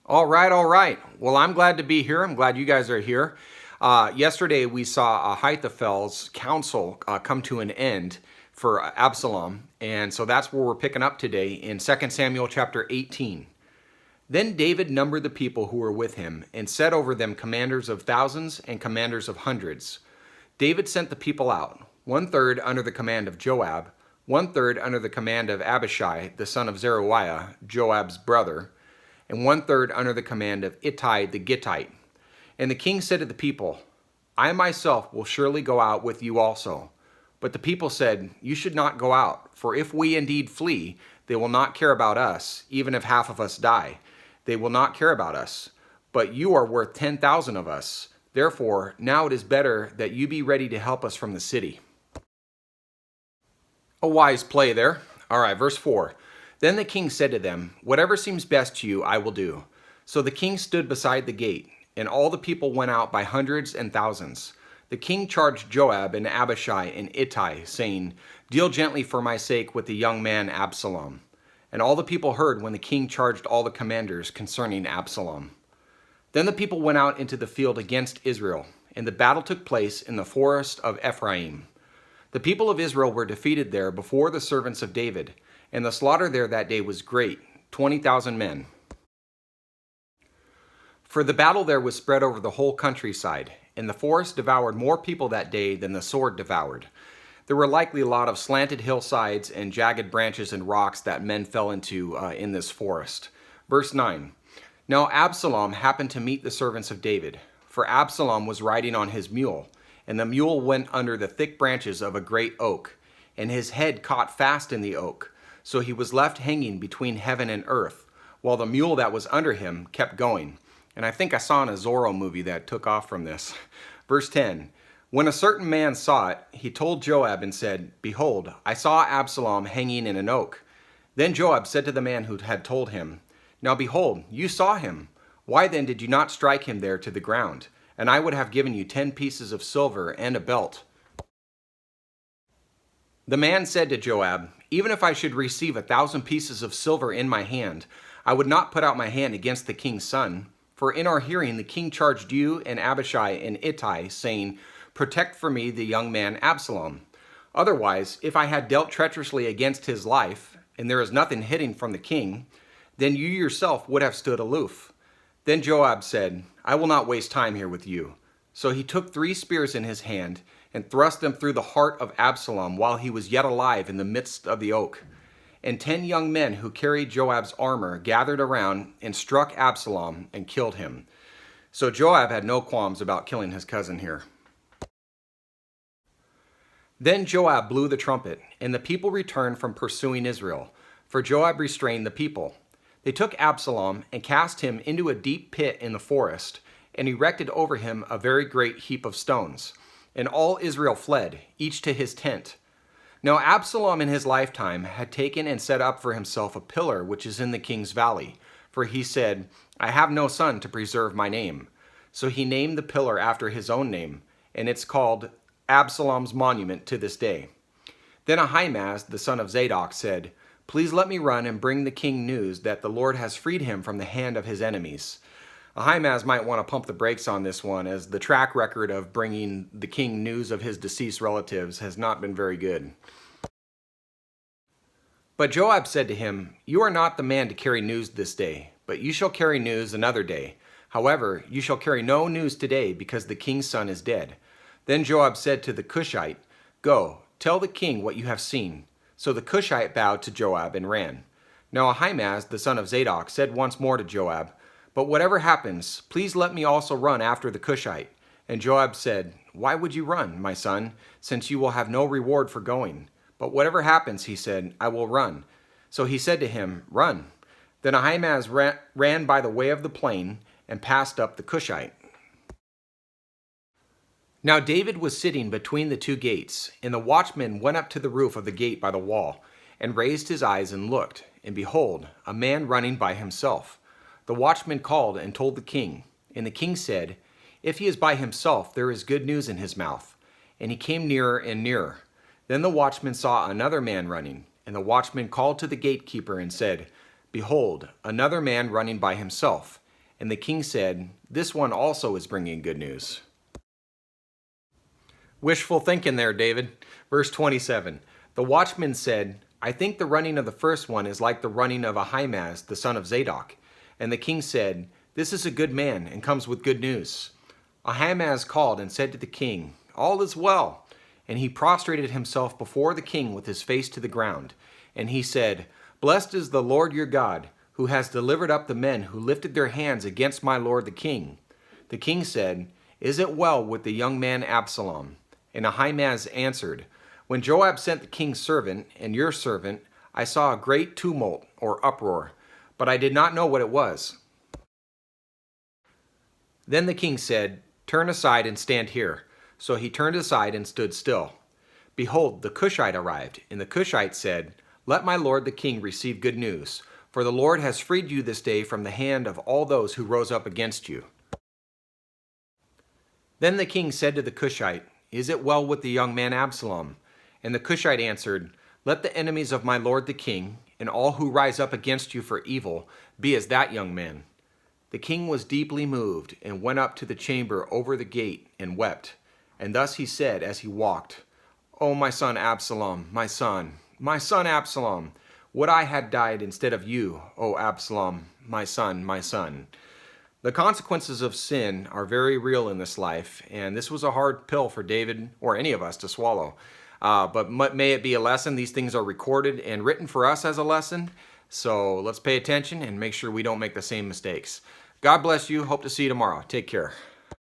All right, all right. Well, I'm glad to be here. I'm glad you guys are here. Yesterday, we saw Ahithophel's counsel come to an end for Absalom, and so that's where we're picking up today in 2 Samuel chapter 18. Then David numbered the people who were with him and set over them commanders of thousands and commanders of hundreds. David sent the people out, 1/3 under the command of Joab, 1/3 under the command of Abishai, the son of Zeruiah, Joab's brother, and 1/3 under the command of Ittai the Gittite. And the king said to the people, I myself will surely go out with you also. But the people said, You should not go out, for if we indeed flee, they will not care about us, even if half of us die. They will not care about us. But you are worth 10,000 of us. Therefore, now it is better that you be ready to help us from the city. A wise play there. All right, verse 4. Then the king said to them, Whatever seems best to you, I will do. So the king stood beside the gate, and all the people went out by hundreds and thousands. The king charged Joab and Abishai and Ittai, saying, Deal gently for my sake with the young man Absalom. And all the people heard when the king charged all the commanders concerning Absalom. Then the people went out into the field against Israel, and the battle took place in the forest of Ephraim. The people of Israel were defeated there before the servants of David, and the slaughter there that day was great, 20,000 men. For the battle there was spread over the whole countryside, and the forest devoured more people that day than the sword devoured. There were likely a lot of slanted hillsides and jagged branches and rocks that men fell into in this forest. Verse 9. Now Absalom happened to meet the servants of David, for Absalom was riding on his mule, and the mule went under the thick branches of a great oak, and his head caught fast in the oak. So he was left hanging between heaven and earth, while the mule that was under him kept going. And I think I saw in a Zorro movie that took off from this. Verse 10, When a certain man saw it, he told Joab and said, Behold, I saw Absalom hanging in an oak. Then Joab said to the man who had told him, Now behold, you saw him. Why then did you not strike him there to the ground? And I would have given you 10 pieces of silver and a belt. The man said to Joab, Even if I should receive 1,000 pieces of silver in my hand, I would not put out my hand against the king's son. For in our hearing the king charged you and Abishai and Ittai, saying, Protect for me the young man Absalom. Otherwise, if I had dealt treacherously against his life, and there is nothing hidden from the king, then you yourself would have stood aloof. Then Joab said, I will not waste time here with you. So he took 3 spears in his hand, and thrust them through the heart of Absalom while he was yet alive in the midst of the oak. And 10 young men who carried Joab's armor gathered around and struck Absalom and killed him. So Joab had no qualms about killing his cousin here. Then Joab blew the trumpet, and the people returned from pursuing Israel, for Joab restrained the people. They took Absalom and cast him into a deep pit in the forest, and erected over him a very great heap of stones. And all Israel fled, each to his tent. Now Absalom in his lifetime had taken and set up for himself a pillar which is in the king's valley. For he said, I have no son to preserve my name. So he named the pillar after his own name, and it's called Absalom's monument to this day. Then Ahimaaz, the son of Zadok, said, Please let me run and bring the king news that the Lord has freed him from the hand of his enemies. Ahimaaz might want to pump the brakes on this one, as the track record of bringing the king news of his deceased relatives has not been very good. But Joab said to him, You are not the man to carry news this day, but you shall carry news another day. However, you shall carry no news today, because the king's son is dead. Then Joab said to the Cushite, Go, tell the king what you have seen. So the Cushite bowed to Joab and ran. Now Ahimaaz, the son of Zadok, said once more to Joab, But whatever happens, please let me also run after the Cushite. And Joab said, Why would you run, my son, since you will have no reward for going? But whatever happens, he said, I will run. So he said to him, Run. Then Ahimaaz ran by the way of the plain and passed up the Cushite. Now David was sitting between the 2 gates, and the watchman went up to the roof of the gate by the wall, and raised his eyes and looked, and behold, a man running by himself. The watchman called and told the king, and the king said, If he is by himself, there is good news in his mouth. And he came nearer and nearer. Then the watchman saw another man running, and the watchman called to the gatekeeper and said, Behold, another man running by himself. And the king said, "This one also is bringing good news." Wishful thinking there, David. Verse 27, the watchman said, "I think the running of the first one is like the running of Ahimaaz, the son of Zadok." And the king said, "This is a good man and comes with good news." Ahimaaz called and said to the king, "All is well." And he prostrated himself before the king with his face to the ground. And he said, "Blessed is the Lord your God, who has delivered up the men who lifted their hands against my lord the king." The king said, "Is it well with the young man Absalom?" And Ahimaaz answered, "When Joab sent the king's servant and your servant, I saw a great tumult or uproar, but I did not know what it was." Then the king said, "Turn aside and stand here." So he turned aside and stood still. Behold, the Cushite arrived, and the Cushite said, "Let my lord the king receive good news, for the Lord has freed you this day from the hand of all those who rose up against you." Then the king said to the Cushite, "Is it well with the young man Absalom?" And the Cushite answered, "Let the enemies of my lord the king, and all who rise up against you for evil, be as that young man." The king was deeply moved, and went up to the chamber over the gate, and wept. And thus he said as he walked, "O my son Absalom, my son Absalom, would I had died instead of you, O Absalom, my son, my son." The consequences of sin are very real in this life, and this was a hard pill for David or any of us to swallow. But may it be a lesson. These things are recorded and written for us as a lesson, so let's pay attention and make sure we don't make the same mistakes. God bless you. Hope to see you tomorrow. Take care.